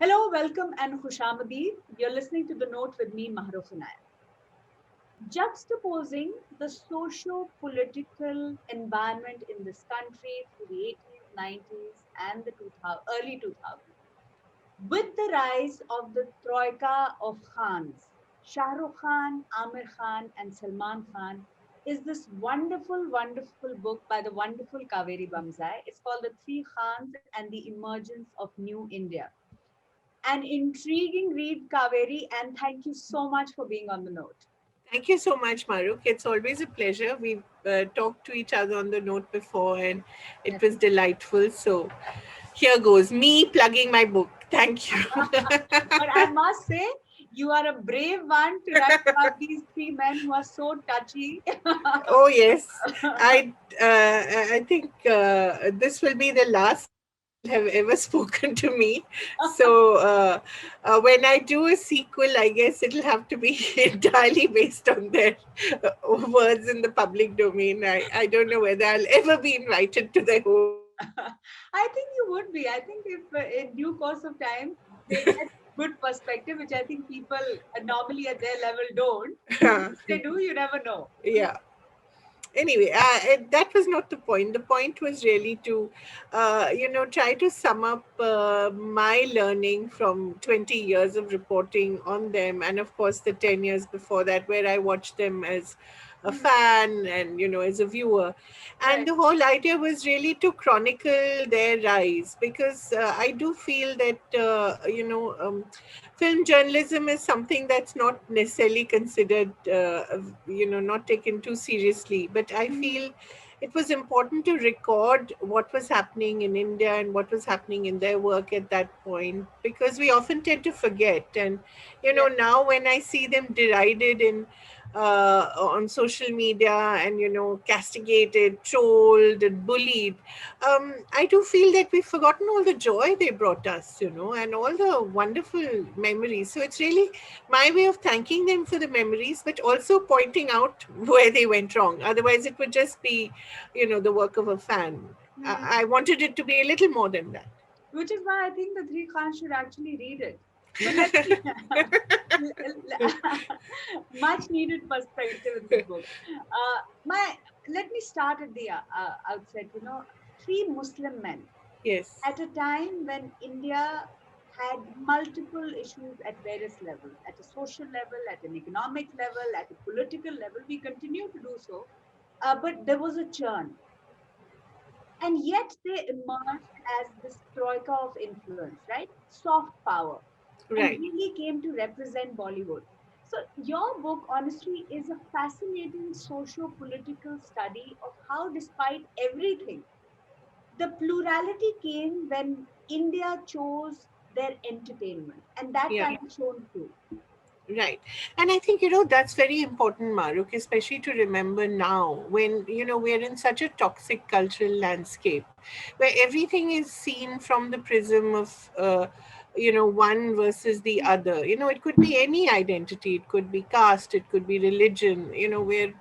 Hello, welcome, and Khushamadi. You're listening to The Note with me, Mahrukh Inayet. Juxtaposing the socio-political environment in this country through the 80s, 90s, and the early 2000s. With the rise of the troika of Khans, Shah Rukh Khan, Amir Khan, and Salman Khan, is this wonderful, wonderful book by the wonderful Kaveree Bamzai. It's called The Three Khans and the Emergence of New India. An intriguing read, Kaveri, and thank you so much for being on the note. Thank you so much, Mahrukh. It's always a pleasure. We've talked to each other on the note before, and it Yes. was delightful. So here goes me plugging my book. Thank you. But I must say, you are a brave one to write about these three men who are so touchy. Oh yes, I think this will be the last have ever spoken to me. So when I do a sequel, I guess it'll have to be entirely based on their words in the public domain. I don't know whether I'll ever be invited to their home. I think you would be. I think if in due course of time they get good perspective, which I think people normally at their level don't. If they do, you never know. Yeah. Anyway, that was not the point. The point was really to try to sum up my learning from 20 years of reporting on them, and of course the 10 years before that where I watched them as a Hmm. fan and as a viewer. And Right. the whole idea was really to chronicle their rise, because I do feel that film journalism is something that's not necessarily considered, not taken too seriously. But I Hmm. feel it was important to record what was happening in India and what was happening in their work at that point, because we often tend to forget. And, Yeah. now when I see them derided on social media and, castigated, trolled, and bullied, I do feel that we've forgotten all the joy they brought us, and all the wonderful memories. So it's really my way of thanking them for the memories, but also pointing out where they went wrong. Otherwise, it would just be, the work of a fan. Hmm. I wanted it to be a little more than that. Which is why I think the three Khans should actually read it. But let me much needed perspective in this book. My Let me start at the outset. Three Muslim men Yes. at a time when India had multiple issues at various levels, at a social level, at an economic level, at a political level. We continue to do so, but there was a churn, and yet they emerged as this troika of influence, right? Soft power, and Right. really came to represent Bollywood. So, your book, honestly, is a fascinating socio political study of how, despite everything, the plurality came when India chose their entertainment, and that Yeah. kind of shone through. Right. And I think, that's very important, Maruk, especially to remember now when, we're in such a toxic cultural landscape where everything is seen from the prism of, one versus the other. It could be any identity, it could be caste, it could be religion. We're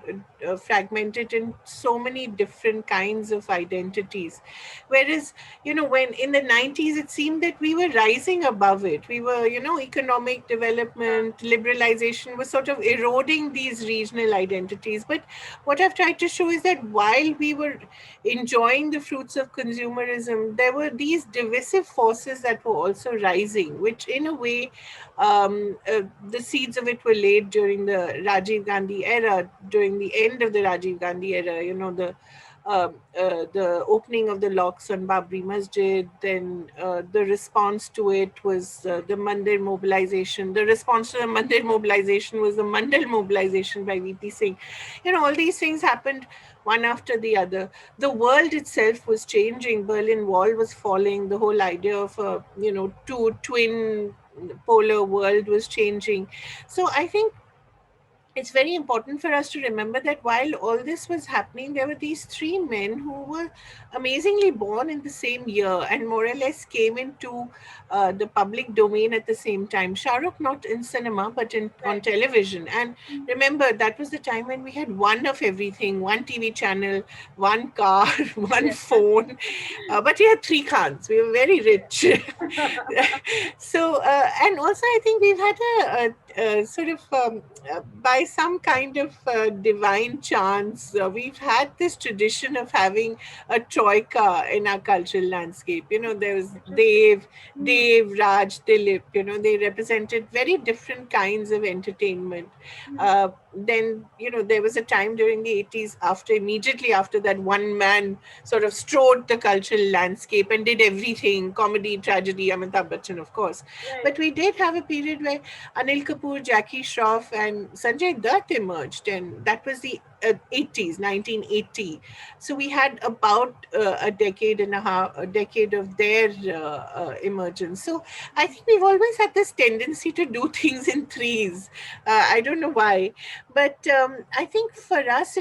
fragmented in so many different kinds of identities. Whereas, when in the 90s, it seemed that we were rising above it. We were, economic development, liberalization was sort of eroding these regional identities. But what I've tried to show is that while we were enjoying the fruits of consumerism, there were these divisive forces that were also rising, which in a way, the seeds of it were laid during the Rajiv Gandhi era, during the end of the Rajiv Gandhi era, the opening of the locks on Babri Masjid, then the response to it was the Mandir mobilization. The response to the Mandir mobilization was the Mandal mobilization by VP Singh. All these things happened one after the other. The world itself was changing. Berlin Wall was falling. The whole idea of a, two twin polar world was changing. So I think it's very important for us to remember that while all this was happening, there were these three men who were amazingly born in the same year and more or less came into the public domain at the same time. Shah Rukh not in cinema but in on Right. television. And Mm. remember, that was the time when we had one of everything: one TV channel, one car, one Yeah. phone. But we had three Khans. We were very rich. So, and also, I think we've had a sort of by some kind of divine chance, we've had this tradition of having a troika in our cultural landscape. You know, there was Interesting. Mm. Raj, Dilip. You know, they represented very different kinds of entertainment. Mm. Then, you know, there was a time during the 80s, after immediately after that, one man sort of strode the cultural landscape and did everything: comedy, tragedy, Amitabh Bachchan, of course. Right. But we did have a period where Anil Kapoor, Jackie Shroff, and Sanjay Dutt emerged, and that was the 80s, 1980. So we had about a decade and a decade of their emergence. So I think we've always had this tendency to do things in threes. I don't know why, but I think for us,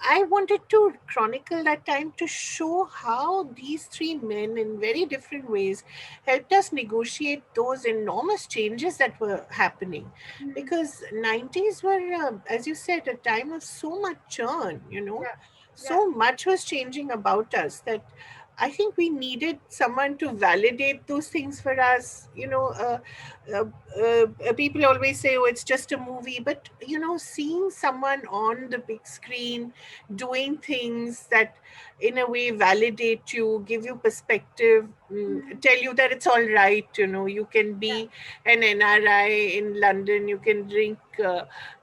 I wanted to chronicle that time to show how these three men, in very different ways, helped us negotiate those enormous changes that were happening. Mm. Because 90s were, as you said, a time of so much churn, you know. Yeah. Yeah. So much was changing about us that I think we needed someone to validate those things for us. Uh, People always say, oh, it's just a movie. But, you know, seeing someone on the big screen doing things that in a way validate you, give you perspective, Mm. tell you that it's all right. You know, you can Yeah. be an NRI in London, you can drink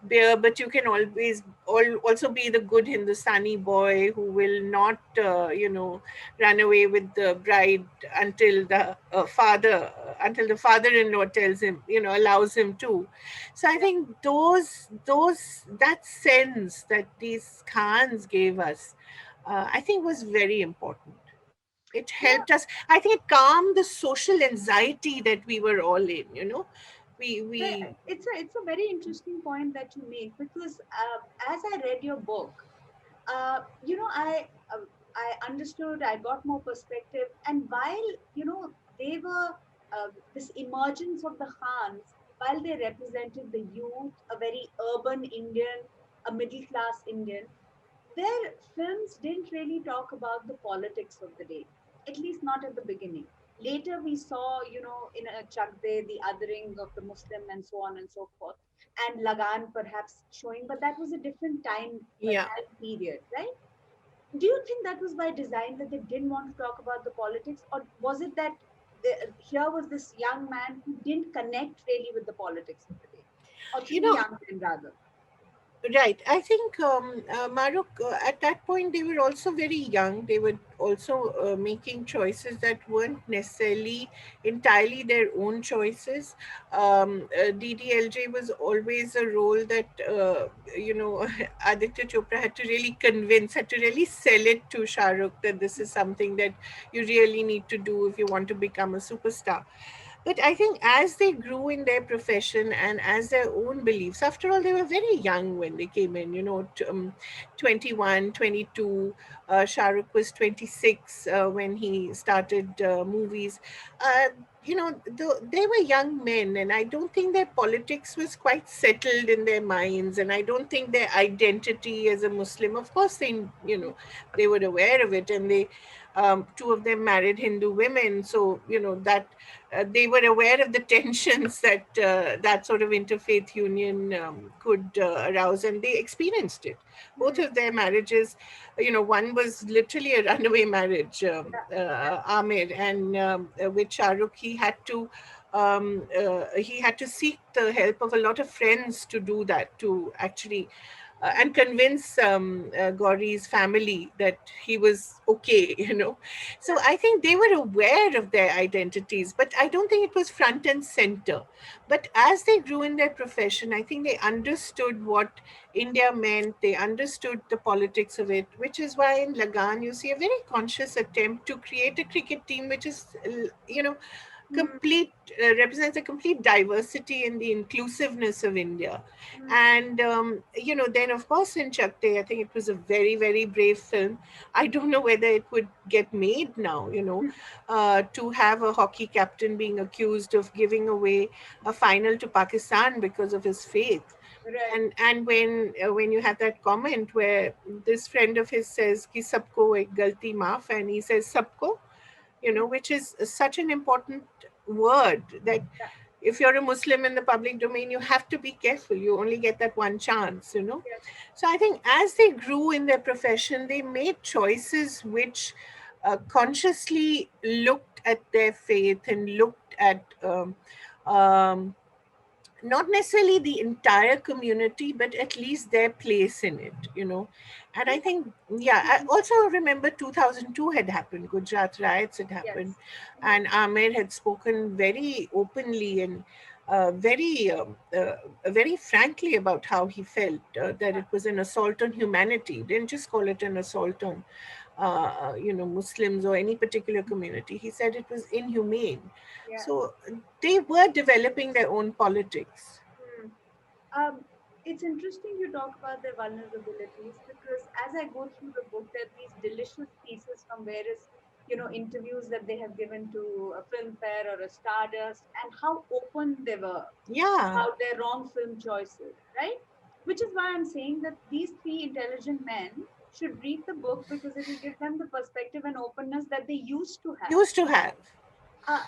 beer, but you can always also be the good Hindustani boy who will not, run away with the bride until until the father-in-law tells him, allows him to. So I Yeah. think that sense that these Khans gave us, I think was very important. It Yeah. helped us. I think it calmed the social anxiety that we were all in. We It's a very interesting point that you make because as I read your book, I understood, I got more perspective, and while they were this emergence of the Khans, while they represented the youth, a very urban Indian, a middle class Indian, their films didn't really talk about the politics of the day, at least not at the beginning. Later, we saw, in a Chak De, the othering of the Muslim and so on and so forth, and Lagan perhaps showing, but that was a different yeah. time period, right? Do you think that was by design that they didn't want to talk about the politics, or was it that here was this young man who didn't connect really with the politics of the day, or you three know young men rather? Right. I think, Mahrukh, at that point, they were also very young. They were also making choices that weren't necessarily entirely their own choices. DDLJ was always a role that, Aditya Chopra had to really sell it to Shah Rukh that this is something that you really need to do if you want to become a superstar. But I think as they grew in their profession and as their own beliefs, after all, they were very young when they came in, 21, 22. Shah Rukh was 26 when he started movies. Uh, they were young men, and I don't think their politics was quite settled in their minds, and I don't think their identity as a Muslim, of course, they were aware of it, and two of them married Hindu women, so, that they were aware of the tensions that that sort of interfaith union could arouse, and they experienced it. Both Hmm. of their marriages, one was literally a runaway marriage, Yeah. Amir, and with Shah Rukh, he had to seek the help of a lot of friends to do that, to actually and convince Gauri's family that he was okay, So Yeah. I think they were aware of their identities, but I don't think it was front and center. But as they grew in their profession, I think they understood what India meant. They understood the politics of it, which is why in Lagan you see a very conscious attempt to create a cricket team which is, mm, represents a complete diversity in the inclusiveness of India. mm, And then of course in Chakte, I think it was a very, very brave film. I don't know whether it would get made now, to have a hockey captain being accused of giving away a final to Pakistan because of his faith. right. And when you have that comment where this friend of his says ki sabko ek galti maaf, and he says sabko, Mm, which is such an important word, that yeah, if you're a Muslim in the public domain, you have to be careful. You only get that one chance. yes, So I think as they grew in their profession, they made choices which consciously looked at their faith and looked at um, not necessarily the entire community, but at least their place in it. And I yes, think, yeah, I mm, also remember 2002 had happened, Gujarat riots had happened, yes, mm, and Amir had spoken very openly and very frankly about how he felt, that yeah, it was an assault on humanity. He didn't just call it an assault on Muslims or any particular community. He said it was inhumane. yeah. So they were developing their own politics. Mm. Um, it's interesting you talk about their vulnerabilities because as I go through the book, there are these delicious pieces from various, interviews that they have given to a Filmfare or a Stardust, and how open they were Yeah, about their wrong film choices, right? Which is why I'm saying that these three intelligent men should read the book because it will give them the perspective and openness that they used to have. used to have. Uh,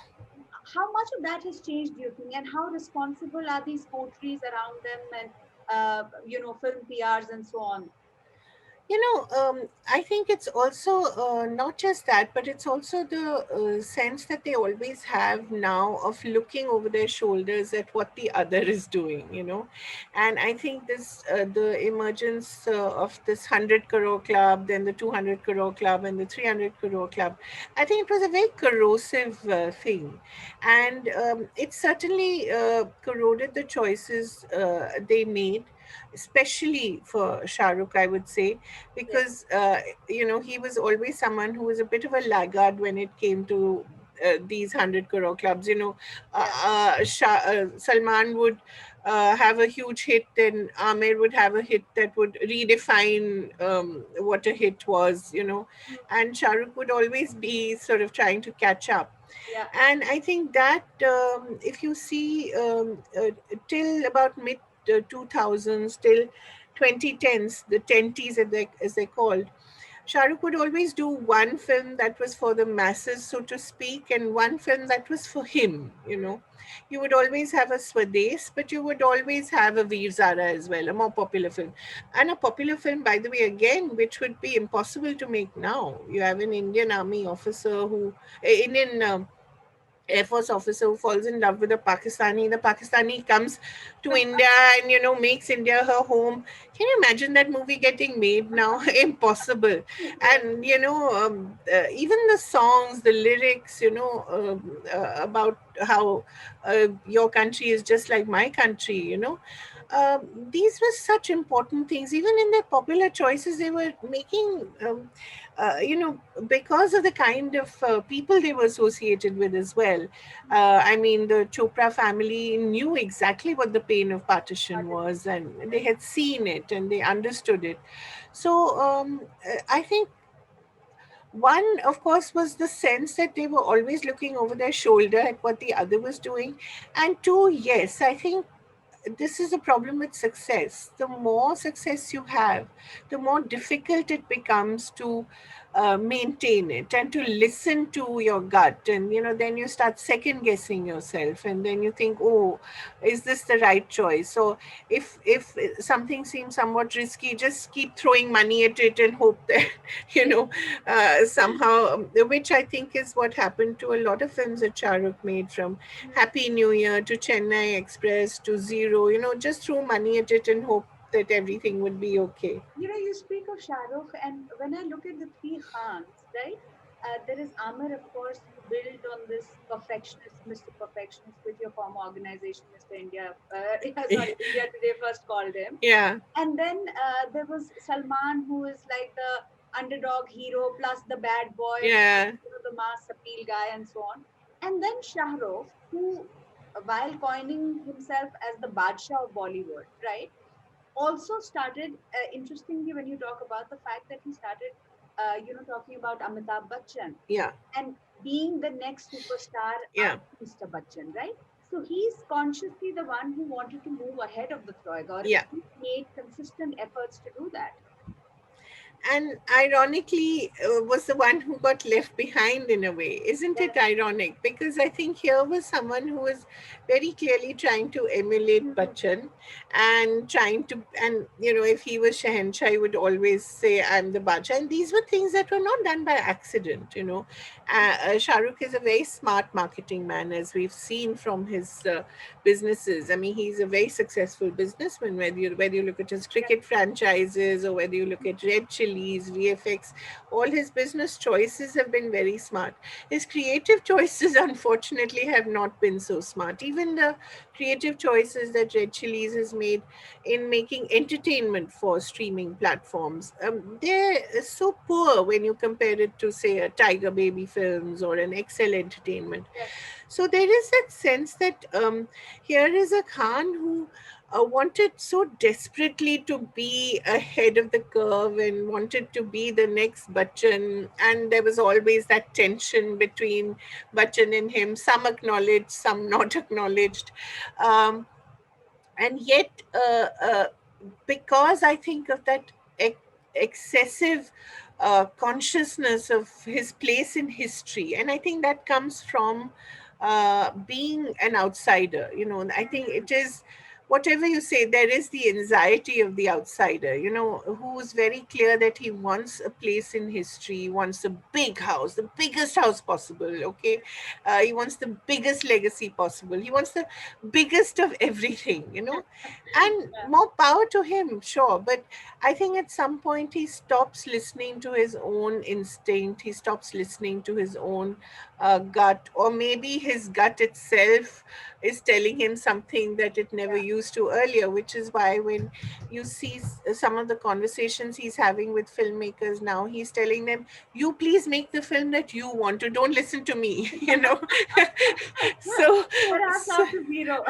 how much of that has changed, do you think, and how responsible are these coteries around them and film PRs and so on? I think it's also not just that, but it's also the sense that they always have now of looking over their shoulders at what the other is doing. And I think the emergence of this 100 crore club, then the 200 crore club, and the 300 crore club, I think it was a very corrosive thing. And it certainly corroded the choices they made, especially for Shah Rukh, I would say, Yes, because he was always someone who was a bit of a laggard when it came to these 100 crore clubs. yeah, Salman would have a huge hit, and Amir would have a hit that would redefine what a hit was. mm, And Shah Rukh would always be sort of trying to catch up. yeah, And I think that if you see till about mid 2000s, till 2010s, the tenties as they're called, Shah Rukh would always do one film that was for the masses, so to speak, and one film that was for him. mm, You would always have a Swades, but you would always have a Veer Zara as well, a more popular film. And a popular film, by the way, again, which would be impossible to make now. You have an Indian army officer Indian Air Force officer who falls in love with a Pakistani. The Pakistani comes to India and makes India her home. Can you imagine that movie getting made now? Impossible. yes, And even the songs, the lyrics, about how your country is just like my country. These were such important things. Even in their popular choices, they were making. Because of the kind of people they were associated with as well. I mean, the Chopra family knew exactly what the pain of partition was, and they had seen it and they understood it. So I think one, of course, was the sense that they were always looking over their shoulder at what the other was doing. And two, yes, I think this is a problem with success. The more success you have, the more difficult it becomes to maintain it and to listen to your gut. And then you start second guessing yourself, and then you think, oh, is this the right choice? So if something seems somewhat risky, just keep throwing money at it and hope that you yes, know somehow, which I think is what happened to a lot of films that Shah Rukh made, from mm. Happy New Year to Chennai Express to Zero. Just throw money at it and hope that everything would be okay. You speak of Shah Rukh, and when I look at the three Khans, right? There is Amir, of course, who built on this perfectionist, Mr. Perfectionist, which your former organization, Mr. India, sorry, India Today first called him. Yeah, And then there was Salman, who is like the underdog hero plus the bad boy plus yeah, the mass appeal guy and so on. And then Shah Rukh, who, while coining himself as the Badshah of Bollywood, right, also started, interestingly, when you talk about the fact that he started, talking about Amitabh Bachchan Yeah, and being the next superstar yeah, after Mr. Bachchan, right? So he's consciously the one who wanted to move ahead of the Troika, or yeah. he made consistent efforts to do that. And ironically was the one who got left behind in a way. Isn't it Yes. ironic? Because I think here was someone who was very clearly trying to emulate Mhm. Bachchan, and trying to, and if he was Shahenshah, he would always say, I'm the Bacha. And these were things that were not done by accident. Shah Rukh is a very smart marketing man, as we've seen from his businesses. I mean, he's a very successful businessman, whether you look at his Yes. cricket franchises, or whether you look at Red Chilies, VFX. All his business choices have been very smart. His creative choices, unfortunately, have not been so smart. Even the creative choices that Red Chilies has made in making entertainment for streaming platforms, they're so poor when you compare it to, say, a Tiger Baby Films or an Excel Entertainment. Yes. So there is that sense that here is a Khan who wanted so desperately to be ahead of the curve and wanted to be the next Bachchan, and there was always that tension between Bachchan and him, some acknowledged, some not acknowledged. Um, and yet because I think of that ex- excessive consciousness of his place in history, and I think that comes from being an outsider. I think Mhm. it is, whatever you say, there is the anxiety of the outsider, who is very clear that he wants a place in history, he wants a big house, the biggest house possible, okay? He wants the biggest legacy possible, he wants the biggest of everything. And Yeah. more power to him, sure, but I think at some point he stops listening to his own instinct, he stops listening to his own gut, or maybe his gut itself is telling him something that it never Yeah. used to earlier, which is why when you see some of the conversations he's having with filmmakers now, he's telling them, you please make the film that you want to, don't listen to me. so Perhaps so, after zero.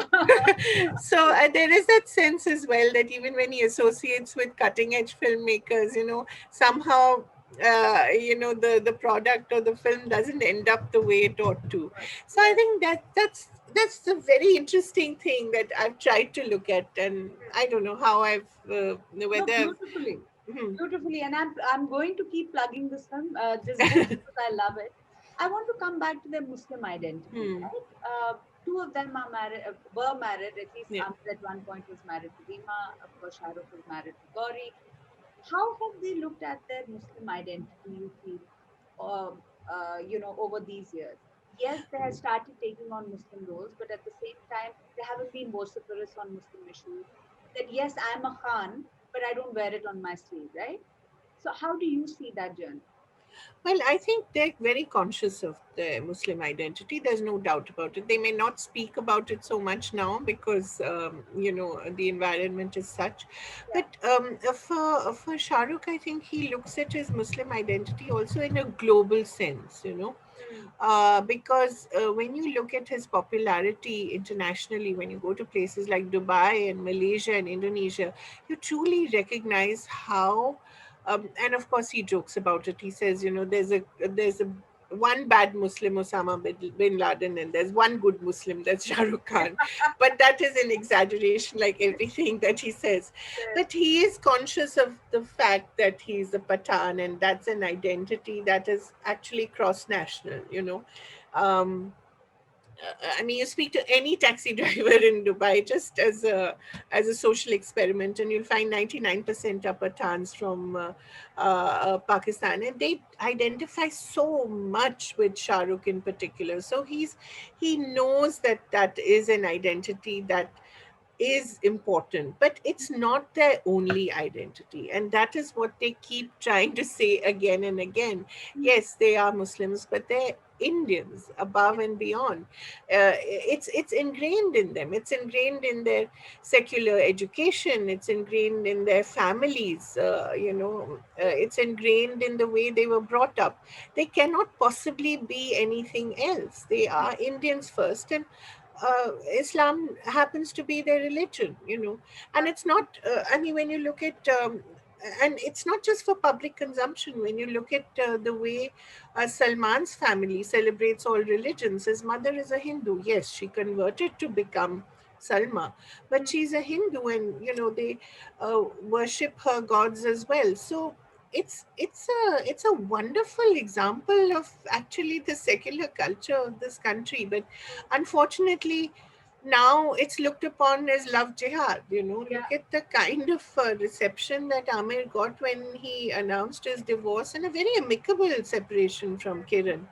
so there is that sense as well that even when he associates with cutting edge filmmakers, somehow the product or the film doesn't end up the way it ought to. So I Yes. think that's a very interesting thing that I've tried to look at, and I don't know how I've No, whether I've, beautifully, hmm, beautifully, and I'm going to keep plugging this film, this book, because I love it. I want to come back to their Muslim identity, hmm, right? Two of them are married, were married. At least yeah. Amir at one point was married to Rima. Of course, Shah Rukh was married to Gauri. How have they looked at their Muslim identity, you feel, over these years? Yes, they have started taking on Muslim roles, but at the same time, they haven't been vociferous on Muslim issues. That yes, I'm a Khan, but I don't wear it on my sleeve, right? So, how do you see that journey? Well, I think they're very conscious of their Muslim identity. There's no doubt about it. They may not speak about it so much now because the environment is such. Yeah. But for Shah Rukh, I think he looks at his Muslim identity also in a global sense. Mm. Because when you look at his popularity internationally, when you go to places like Dubai and Malaysia and Indonesia, you truly recognize how. And of course, he jokes about it. He says, there's a one bad Muslim, Osama bin Laden, and there's one good Muslim, that's Shah Rukh Khan. But that is an exaggeration, like everything that he says. Yes. But he is conscious of the fact that he's a Pathan, and that's an identity that is actually cross national. Um, I mean, you speak to any taxi driver in Dubai just as a social experiment, and you'll find 99% are Pathans from Pakistan, and they identify so much with Shah Rukh in particular. So he knows that that is an identity that is important, but it's not their only identity. And that is what they keep trying to say again and again. Hmm. Yes, they are Muslims, but they're Indians above Yeah. and beyond. It's ingrained in them. It's ingrained in their secular education. It's ingrained in their families. It's ingrained in the way they were brought up. They cannot possibly be anything else. They Hmm. are Indians first, and Islam happens to be their religion, and it's not. I mean, when you look at, and it's not just for public consumption. When you look at the way Salman's family celebrates all religions, his mother is a Hindu. Yes, she converted to become Salma, but Hmm. she's a Hindu, and they worship her gods as well. So it's a wonderful example of actually the secular culture of this country, but unfortunately now it's looked upon as love jihad. Yeah. Look at the kind of reception that Amir got when he announced his divorce and a very amicable separation from Kiran.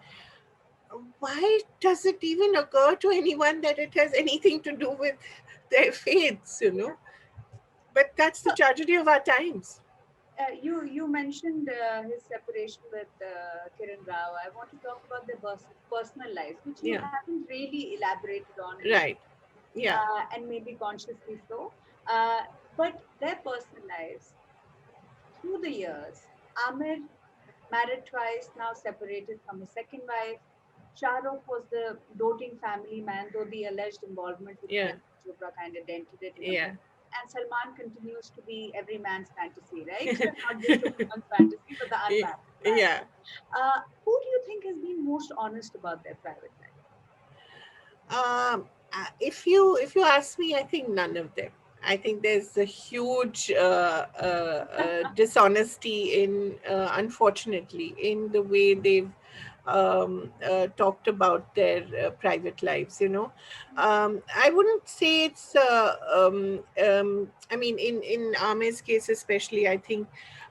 Why does it even occur to anyone that it has anything to do with their faiths? But that's the So, tragedy of our times. you mentioned his separation with Kiran Rao. I want to talk about their personal lives, which you Yeah, haven't really elaborated on in the right. Yeah, and maybe consciously so. Uh, but their personal lives through the years, Amir married twice, now separated from his second wife. Shah Rukh was the doting family man, though the alleged involvement with yeah, Priyanka Chopra kind of dented it in a yeah. way. And Salman continues to be every man's fantasy, right? Not just a woman's fantasy, but the unmarried man. Yeah. Who do you think has been most honest about their private life? If you ask me, I think none of them. I think there's a huge dishonesty unfortunately, in the way they've talked about their private lives. I wouldn't say it's. I mean, in Amir's case, especially, I think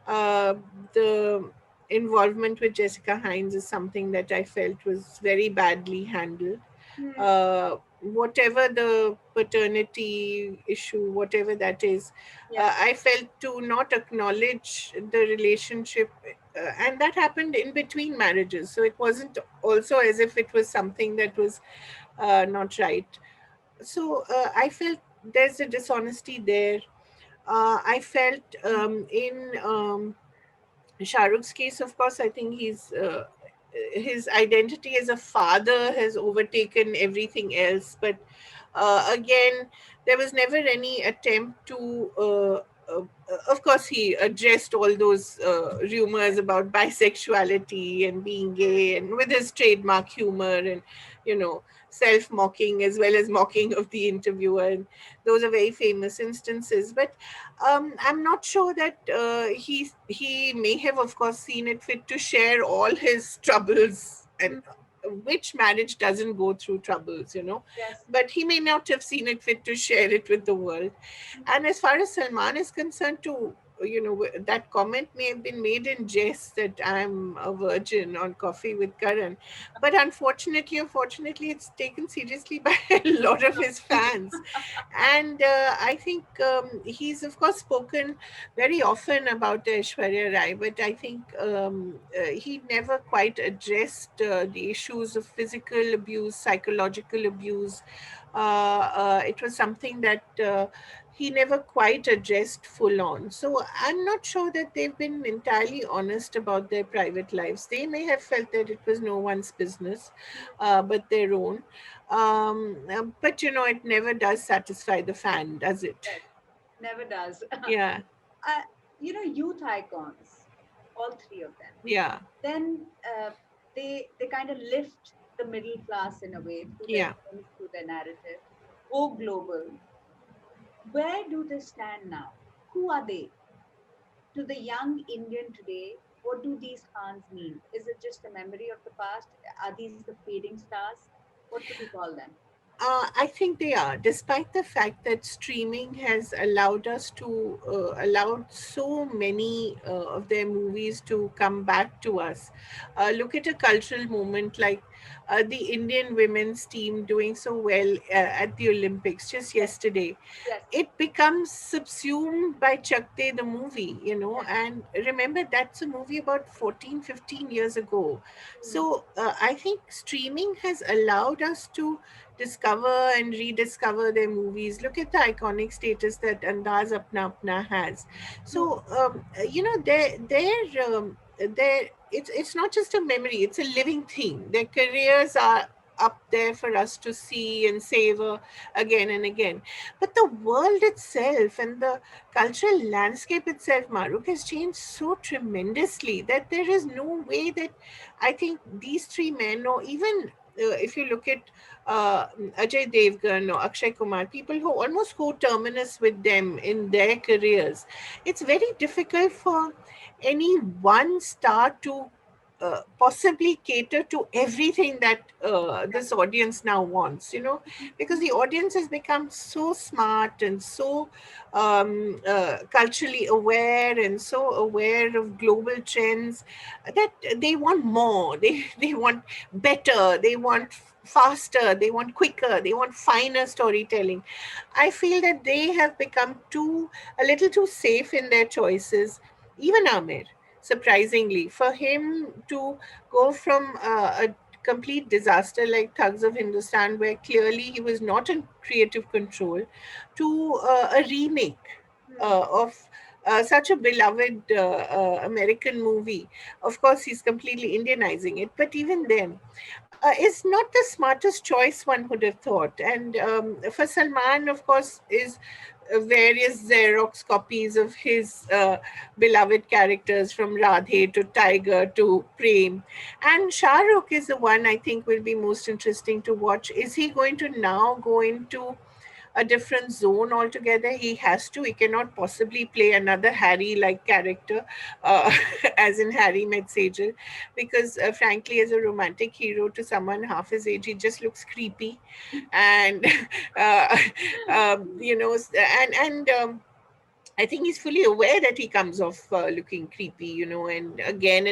the involvement with Jessica Hines is something that I felt was very badly handled. Hmm. Whatever the paternity issue, whatever that is, Yeah. I felt to not acknowledge the relationship, and that happened in between marriages. So it wasn't also as if it was something that was not right. So I felt there's a dishonesty there. I felt in Shah Rukh's case, of course, I think his identity as a father has overtaken everything else. But again, there was never any attempt to. Of course, he addressed all those rumors about bisexuality and being gay, and with his trademark humor and you know self mocking as well as mocking of the interviewer. And those are very famous instances. But I'm not sure that he may have, of course, seen it fit to share all his troubles, and Hmm. which marriage doesn't go through troubles. Yes. But he may not have seen it fit to share it with the world. And as far as Salman is concerned, too, that comment may have been made in jest that I'm a virgin on Coffee with Karan, but unfortunately, it's taken seriously by a lot of his fans. And I think he's, of course, spoken very often about Aishwarya Rai, but I think he never quite addressed the issues of physical abuse, psychological abuse. It was something that he never quite addressed full on. So I'm not sure that they've been entirely honest about their private lives. They may have felt that it was no one's business but their own. But it never does satisfy the fan, does it? Yes. Never does. Yeah, Youth icons, all three of them. yeah, Then they kind of lift the middle class in a way through their yeah. films, through their narrative, go global. Where do they stand now? Who are they to the young Indian today? What do these Khans mean? Is it just a memory of the past? Are these the fading stars? What would you call them? I think they are, despite the fact that streaming has allowed us to allowed so many of their movies to come back to us. Look at a cultural moment like the Indian women's team doing so well at the Olympics just Yes, yesterday. yes, It becomes subsumed by Chakte the movie, yes. and remember that's a movie about 14, 15 years ago. Hmm. So I think streaming has allowed us to discover and rediscover their movies. Look at the iconic status that Andaz Apna Apna has. True. So it's not just a memory; it's a living thing. Their careers are up there for us to see and savor again and again. But the world itself and the cultural landscape itself, Maruk, has changed so tremendously that there is no way that I think these three men, or even if you look at Ajay Devgan or Akshay Kumar, people who almost co-terminus with them in their careers, it's very difficult for any one star to possibly cater to everything that this audience now wants, because the audience has become so smart and so culturally aware and so aware of global trends that they want more. They want better, they want faster, they want quicker, they want finer storytelling. I feel that they have become a little too safe in their choices. Even Amir, surprisingly, for him to go from a complete disaster like Thugs of Hindustan, where clearly he was not in creative control, to a remake Hmm. of such a beloved American movie. Of course, he's completely Indianizing it, but even then, is not the smartest choice one would have thought. And for Salman, of course, is various Xerox copies of his beloved characters from Radhe to Tiger to Prem. And Shah Rukh is the one I think will be most interesting to watch. Is he going to now go into a different zone altogether? He has to. He cannot possibly play another Harry like character, uh, as in Harry Met Sejal, because frankly, as a romantic hero to someone half his age, he just looks creepy. And, uh, I think he's fully aware that he comes off looking creepy, and again,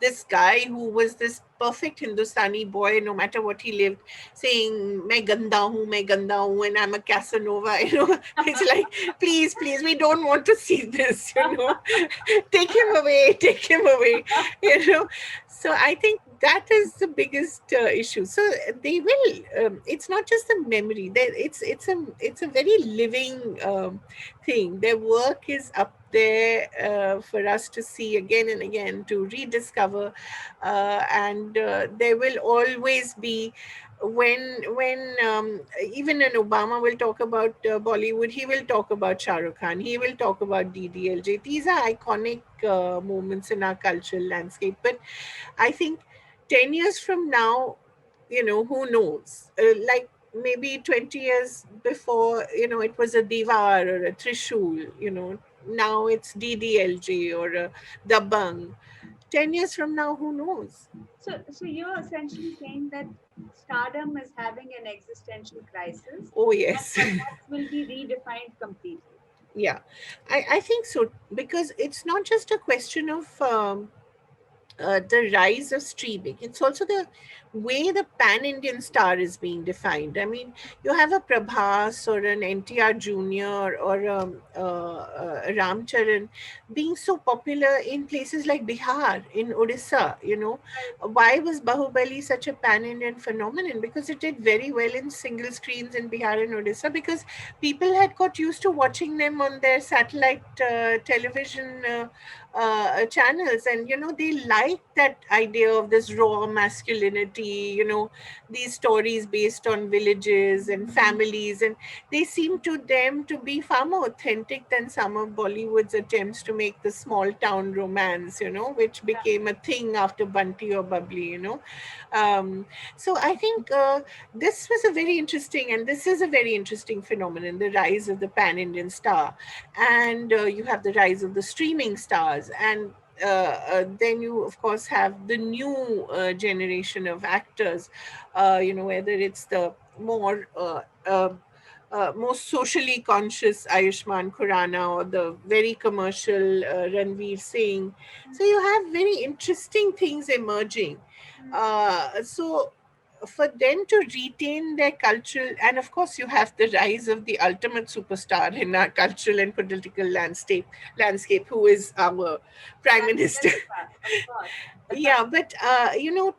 this guy who was this perfect Hindustani boy, no matter what he lived, saying, Main ganda hu, and I'm a Casanova, it's like, please, please, we don't want to see this, take him away, you know. So I think that is the biggest issue. So they will, it's not just a memory, it's a very living thing. Their work is up there for us to see again and again, to rediscover, and there will always be, when even an Obama will talk about Bollywood, he will talk about Shah Rukh Khan, he will talk about DDLJ. These are iconic moments in our cultural landscape. But I think 10 years from now, who knows? Like maybe 20 years before, it was a Diwar or a Trishul, now it's DDLJ or a Dabang. 10 years from now, who knows? So you're essentially saying that stardom is having an existential crisis Oh, and yes. perhaps will be redefined completely. Yeah, I think so, because it's not just a question of the rise of streaming. It's also the way the pan Indian star is being defined. I mean, you have a Prabhas or an NTR Jr. or Ramcharan being so popular in places like Bihar, in Odisha. Right. Why was Bahubali such a pan Indian phenomenon? Because it did very well in single screens in Bihar and Odisha, because people had got used to watching them on their satellite television channels, and they like that idea of this raw masculinity, these stories based on villages and families, and they seem to them to be far more authentic than some of Bollywood's attempts to make the small town romance, which Yeah. became a thing after Bunty or Bubbly. um, so I think this was a very interesting, and this is a very interesting phenomenon, the rise of the pan Indian star. And you have the rise of the streaming stars, and then you of course have the new generation of actors, whether it's the more most socially conscious Ayushman Khurrana, or the very commercial Ranveer Singh. So you have very interesting things emerging. So for them to retain their cultural, and of course you have the rise of the ultimate superstar in our cultural and political landscape, who is our prime Prime minister. Minister, of course. Yeah, but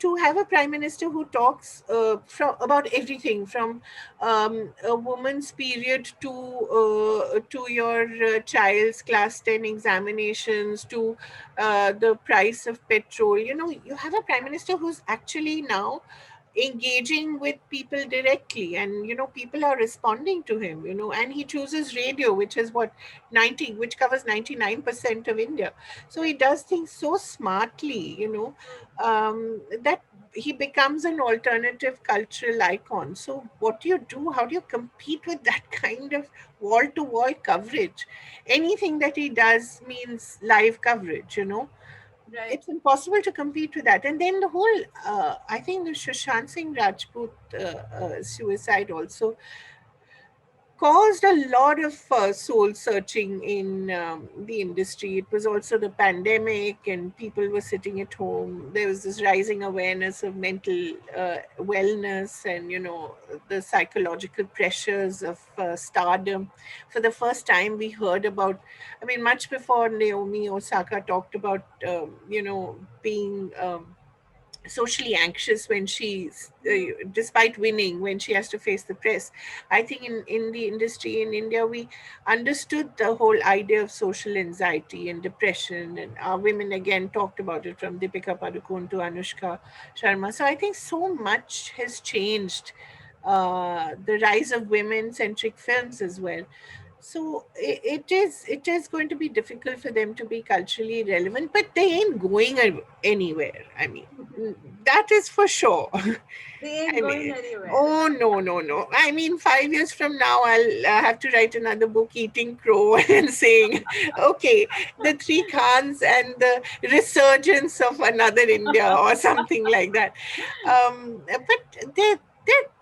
to have a prime minister who talks from about everything, from a woman's period to your child's class 10 examinations, to the price of petrol. You have a prime minister who's actually now engaging with people directly, and people are responding to him, and he chooses radio, which is what 90 which covers 99% of India. So he does things so smartly, that he becomes an alternative cultural icon. So what do you do? How do you compete with that kind of wall to wall coverage? Anything that he does means live coverage. Right. It's impossible to compete with that. And then the whole, I think the Sushant Singh Rajput suicide also caused a lot of soul searching in the industry. It was also the pandemic, and people were sitting at home. There was this rising awareness of mental wellness, and the psychological pressures of stardom. For the first time, we heard about. I mean, much before Naomi Osaka talked about, being. Socially anxious when despite winning, when she has to face the press. I think in the industry in India, we understood the whole idea of social anxiety and depression, and our women again talked about it, from Deepika Padukone to Anushka Sharma. So I think so much has changed. The rise of women centric films as well. So it is going to be difficult for them to be culturally relevant, but they ain't going anywhere. I mean, that is for sure. They ain't I going mean, anywhere. oh no, no, no. I mean, 5 years from now, I'll have to write another book, Eating Crow, and saying, okay, the three Khans and the resurgence of another India, or something like that. But they're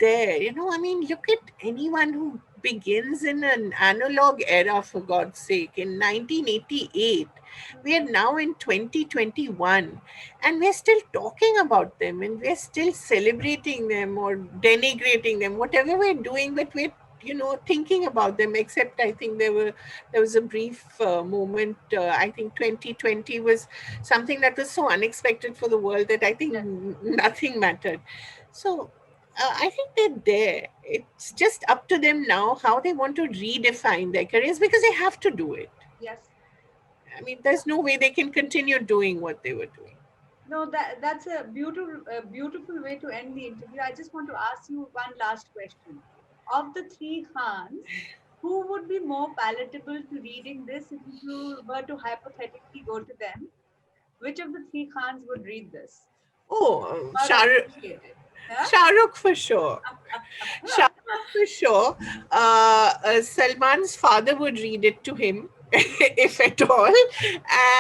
there. I mean, look at anyone who begins in an analog era, for God's sake, in 1988. We are now in 2021, and we're still talking about them, and we're still celebrating them or denigrating them, whatever we're doing, but we're thinking about them. Except I think there was a brief moment. I think 2020 was something that was so unexpected for the world that I think Yes. nothing mattered. So I think they're there. It's just up to them now how they want to redefine their careers, because they have to do it. Yes. I mean, there's no way they can continue doing what they were doing. No, that's a beautiful way to end the interview. I just want to ask you one last question. Of the three Khans, who would be more palatable to reading this if you were to hypothetically go to them? Which of the three Khans would read this Oh, or appreciate it? Yeah? Shah Rukh for sure. Shah Rukh for sure. Salman's father would read it to him, if at all.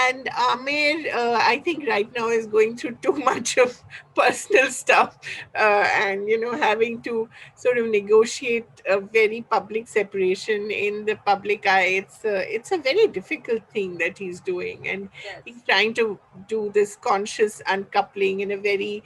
And Amir, I think right now is going through too much of personal stuff, and having to sort of negotiate a very public separation in the public eye. It's a very difficult thing that he's doing, and he's Yes. trying to do this conscious uncoupling in a very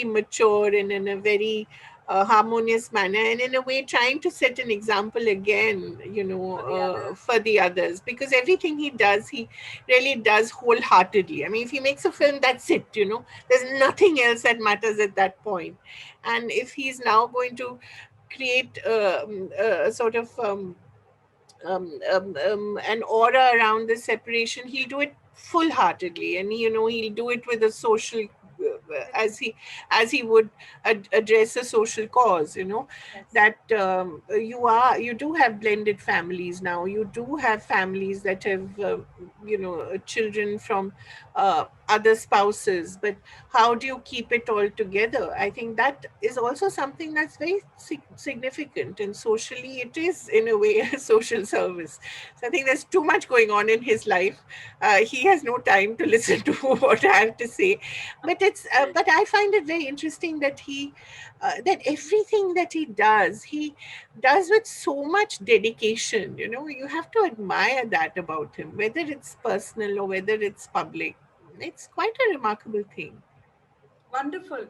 mature and in a very harmonious manner, and in a way trying to set an example again, For the others. for the others, because everything he does, he really does wholeheartedly. I mean, if he makes a film, that's it. There's nothing else that matters at that point. And if he's now going to create a sort of an aura around the separation, he'll do it full heartedly, and he'll do it with a social, as he would address a social cause. Yes. That you do have blended families now. You do have families that have children from other spouses, but how do you keep it all together? I think that is also something that's very significant, and socially it is in a way a social service. So I think there's too much going on in his life. He has no time to listen to what I have to say, but I find it very interesting that that everything that he does with so much dedication. You have to admire that about him, whether it's personal or whether it's public. It's quite a remarkable thing. Wonderful.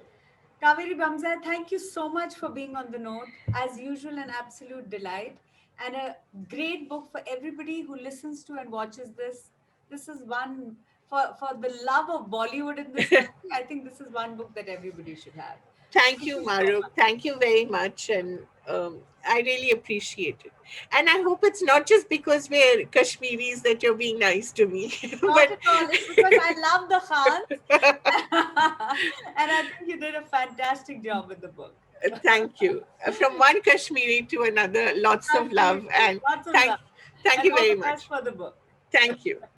Kaveree Bamzai, thank you so much for being on the note. As usual, an absolute delight and a great book for everybody who listens to and watches this. This is one for the love of Bollywood in this country. I think this is one book that everybody should have. Thank Thank you, you so Maruk. much. Thank you very much. And I really appreciate it. And I hope it's not just because we're Kashmiris that you're being nice to me, Not but at all. It's because I love the Khans. And I think you did a fantastic job with the book. thank you. From one Kashmiri to another, lots of love. Absolutely. And Lots of thank, love. thank And you all very the best much. for the book. Thank you.